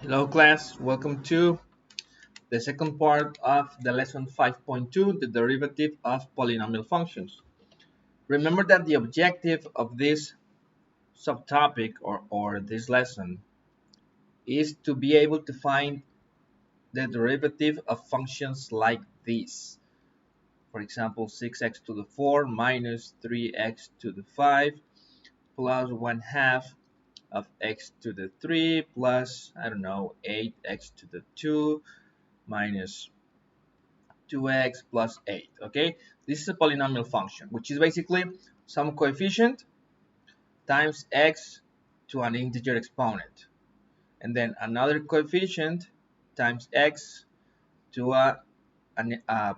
Hello class, welcome to the second part of the lesson 5.2, the derivative of polynomial functions. Remember that the objective of this subtopic or this lesson is to be able to find the derivative of functions like this. For example, 6x to the 4 minus 3x to the 5 plus 1 half of x to the 3 plus, I don't know, 8x to the 2 minus 2x plus 8. Okay, this is a polynomial function, which is basically some coefficient times x to an integer exponent, and then another coefficient times x to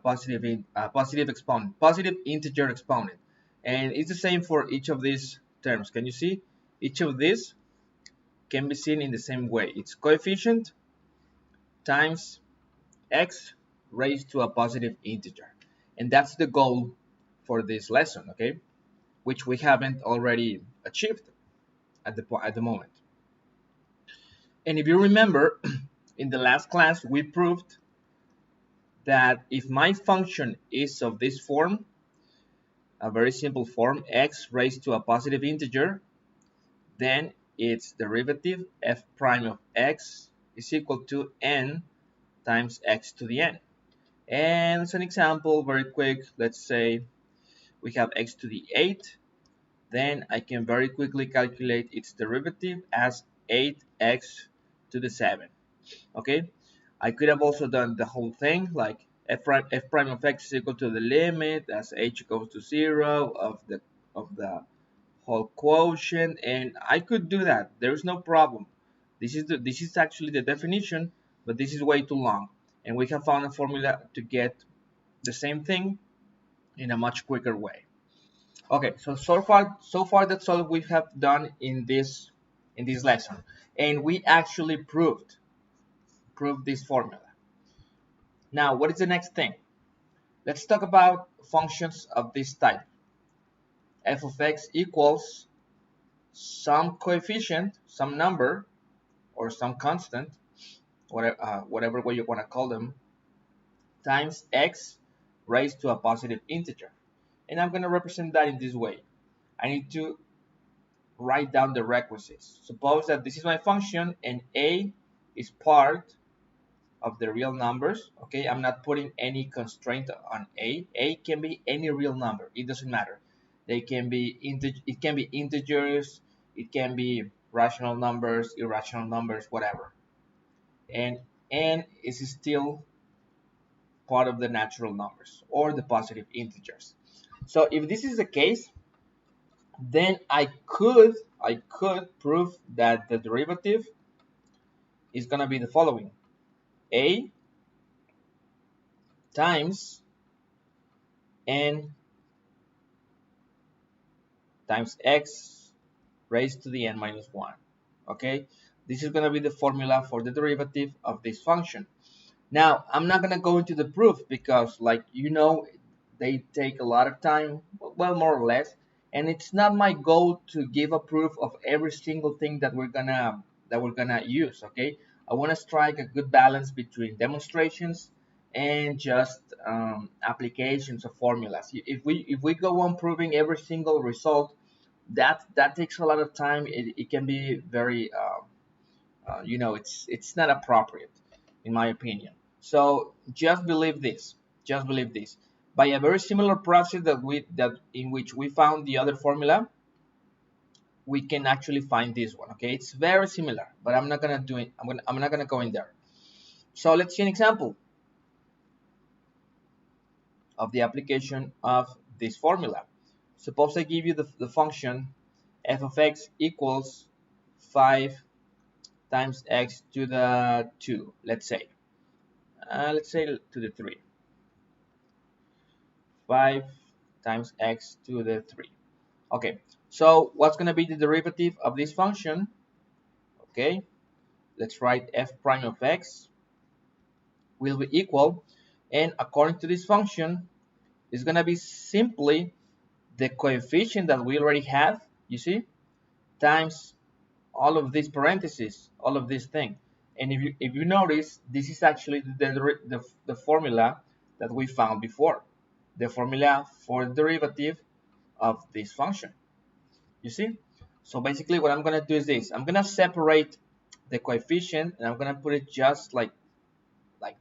positive exponent, positive integer exponent. And it's the same for each of these terms. Can you see? Each of these can be seen in the same way. It's coefficient times x raised to a positive integer. And that's the goal for this lesson, okay? Which we haven't already achieved at the moment. And if you remember, in the last class, we proved that if my function is of this form, a very simple form, x raised to a positive integer, then its derivative, f prime of x, is equal to n times x to the n. And as an example, very quick, let's say we have x to the 8, then I can very quickly calculate its derivative as 8x to the 7. Okay, I could have also done the whole thing like f prime of x is equal to the limit as h goes to 0 of the whole quotient, and I could do that. There's no problem. This is actually the definition, but this is way too long, and we have found a formula to get the same thing in a much quicker way. Okay, so far that's all we have done in this lesson, and we actually proved this formula. Now, what is the next thing? Let's talk about functions of this type. F of x equals some coefficient, some number, or some constant, whatever way you want to call them, times x raised to a positive integer. And I'm going to represent that in this way. I need to write down the requisites. Suppose that this is my function and a is part of the real numbers. Okay, I'm not putting any constraint on a. A can be any real number. It doesn't matter. They can be it can be integers, it can be rational numbers, irrational numbers, whatever. And n is still part of the natural numbers or the positive integers. So if this is the case, then I could prove that the derivative is going to be the following: a times n times x raised to the n minus 1. Okay, this is going to be the formula for the derivative of this function. Now, I'm not going to go into the proof because, like you know, they take a lot of time, well, more or less, and it's not my goal to give a proof of every single thing that we're gonna use. Okay, I want to strike a good balance between demonstrations and just applications of formulas. If we go on proving every single result, that takes a lot of time. It can be very it's not appropriate in my opinion. So just believe this. Just believe this. By a very similar process that in which we found the other formula, we can actually find this one. Okay, it's very similar, but I'm not gonna do it. I'm not gonna go in there. So let's see an example of the application of this formula. Suppose I give you the function f of x equals 5 times x to the 2, let's say to the 3. 5 times x to the 3. Okay, so what's going to be the derivative of this function? Okay, let's write f prime of x will be equal, and according to this function, it's going to be simply the coefficient that we already have, you see, times all of these parentheses, all of this thing. And if you notice, this is actually the formula that we found before, the formula for the derivative of this function. You see? So basically what I'm going to do is this. I'm going to separate the coefficient and I'm going to put it just like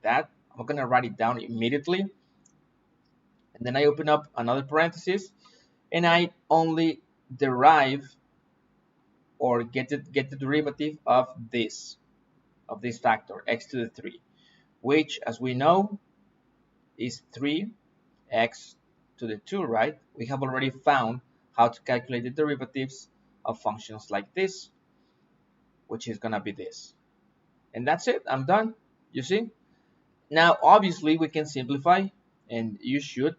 that. I'm going to write it down immediately. And then I open up another parenthesis and I only derive or get the derivative of this factor, x to the 3, which as we know is 3x to the 2, right? We have already found how to calculate the derivatives of functions like this, which is going to be this. And that's it. I'm done. You see? Now, obviously, we can simplify, and you should.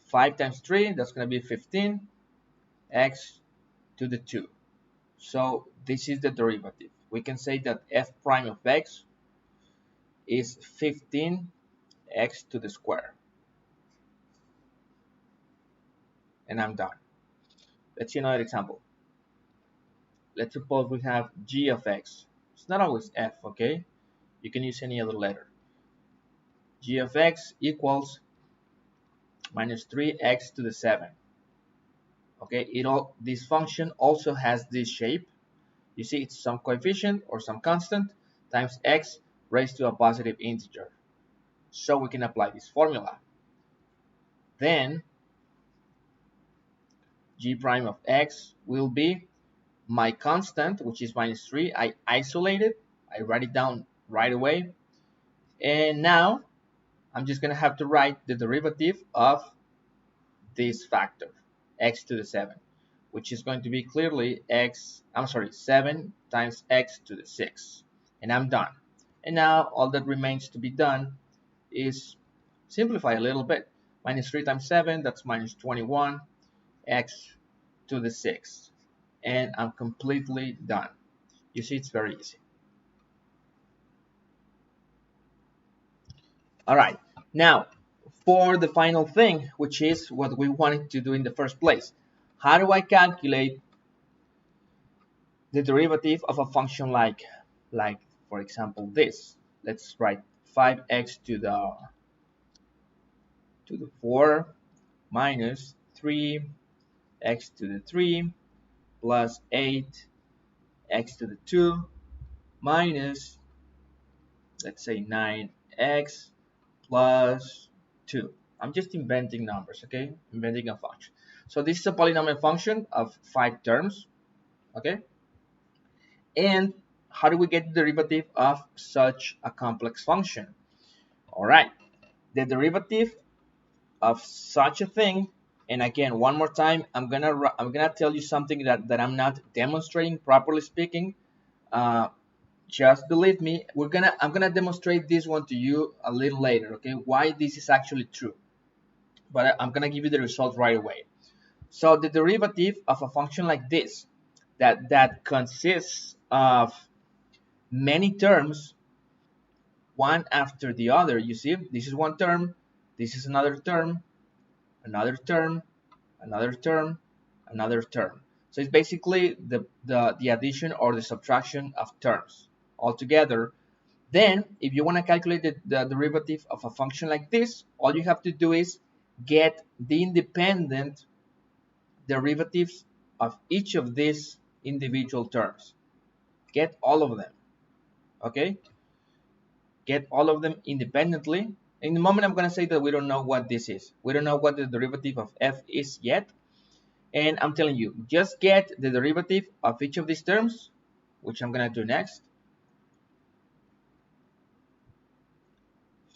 5 times 3, that's going to be 15, x to the 2. So this is the derivative. We can say that f prime of x is 15x to the square. And I'm done. Let's see another example. Let's suppose we have g of x. It's not always f, okay? You can use any other letter. G of x equals minus 3x to the 7. Okay, this function also has this shape. You see, it's some coefficient or some constant times x raised to a positive integer. So we can apply this formula. Then g prime of x will be my constant, which is minus 3. I isolate it. I write it down right away. And now I'm just going to have to write the derivative of this factor, x to the 7, which is going to be clearly 7 times x to the 6. And I'm done. And now all that remains to be done is simplify a little bit. Minus 3 times 7, that's minus 21, x to the 6. And I'm completely done. You see, it's very easy. All right, now for the final thing, which is what we wanted to do in the first place. How do I calculate the derivative of a function like for example this? Let's write 5x to the 4 minus 3x to the 3 plus 8x to the 2 minus, let's say, 9x plus 2. I'm just inventing numbers, okay? Inventing a function. So this is a polynomial function of 5 terms, okay? And how do we get the derivative of such a complex function? All right, the derivative of such a thing, and again, one more time, I'm gonna tell you something that I'm not demonstrating, properly speaking. Just believe me. I'm gonna demonstrate this one to you a little later, okay? Why this is actually true. But I'm gonna give you the result right away. So the derivative of a function like this, that consists of many terms, one after the other. You see, this is one term, this is another term, another term, another term, another term. So it's basically the addition or the subtraction of terms altogether. Then, if you want to calculate the derivative of a function like this, all you have to do is get the independent derivatives of each of these individual terms. Get all of them, okay? Get all of them independently. In the moment, I'm going to say that we don't know what this is. We don't know what the derivative of f is yet. And I'm telling you, just get the derivative of each of these terms, which I'm going to do next.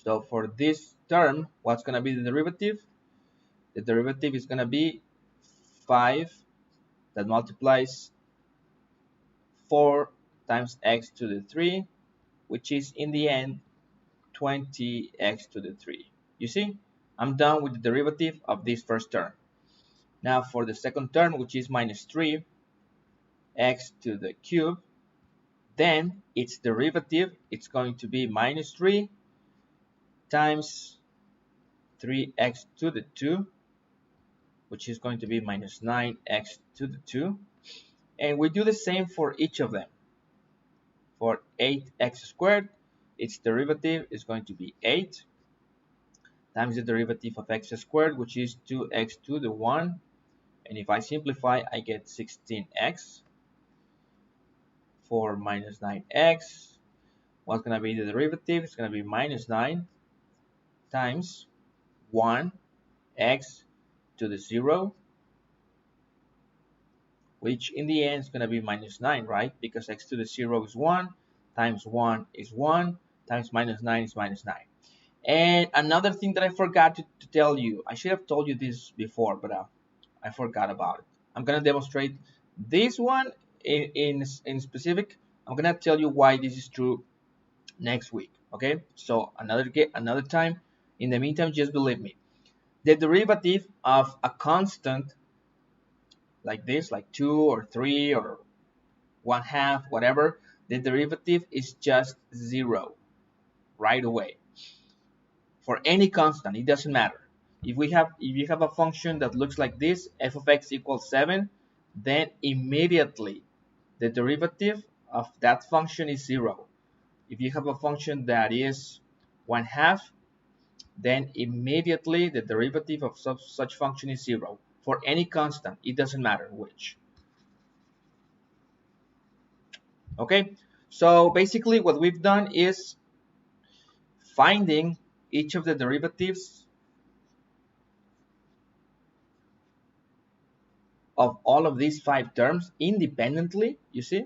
So for this term, what's going to be the derivative? The derivative is going to be 5 that multiplies 4 times x to the 3, which is in the end 20x to the 3. You see, I'm done with the derivative of this first term. Now for the second term, which is minus 3x to the cube, then its derivative, it's going to be minus 3 times 3x to the 2, which is going to be minus 9x to the 2. And we do the same for each of them. for 8x squared, its derivative is going to be 8 times the derivative of x squared, which is 2x to the 1. And if I simplify, I get 16x for minus 9x. What's going to be the derivative? It's going to be minus 9 times 1x to the 0, which in the end is going to be minus 9, right? Because x to the 0 is 1, times 1 is 1, times minus 9 is minus 9. And another thing that I forgot to tell you, I should have told you this before, but I forgot about it. I'm going to demonstrate this one in specific. I'm going to tell you why this is true next week, okay? So another time. In the meantime, just believe me. The derivative of a constant like this, like 2 or 3 or 1/2, whatever, the derivative is just 0 right away. For any constant, it doesn't matter. If you have a function that looks like this, f of x equals 7, then immediately the derivative of that function is 0. If you have a function that is 1/2, then immediately the derivative of such function is 0. For any constant, it doesn't matter which. Okay, so basically what we've done is finding each of the derivatives of all of these 5 terms independently, you see?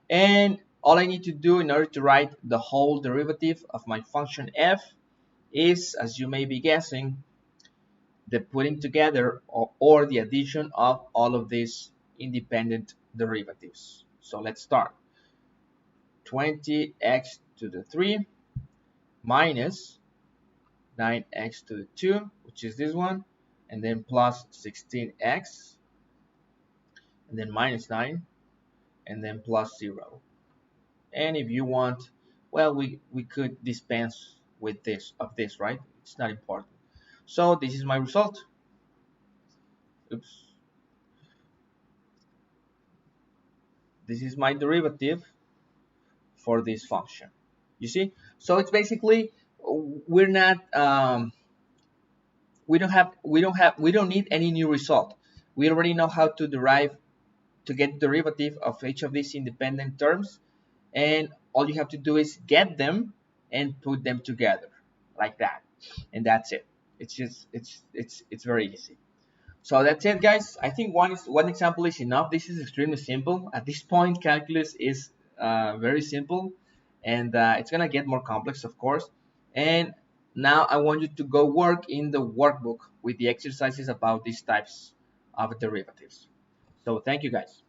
And all I need to do in order to write the whole derivative of my function f is, as you may be guessing, the putting together or the addition of all of these independent derivatives. So let's start. 20x to the 3 minus 9x to the 2, which is this one, and then plus 16x, and then minus 9, and then plus 0. And if you want, well, we could dispense with this, right? It's not important. So this is my result. Oops. This is my derivative for this function. You see? So it's basically, we're not we don't need any new result. We already know how to get derivative of each of these independent terms, and all you have to do is get them and put them together like that, and that's it. It's just it's very easy. So that's it, guys. I think one example is enough. This is extremely simple. At this point, calculus is very simple, and it's gonna get more complex, of course. And now I want you to go work in the workbook with the exercises about these types of derivatives. So thank you, guys.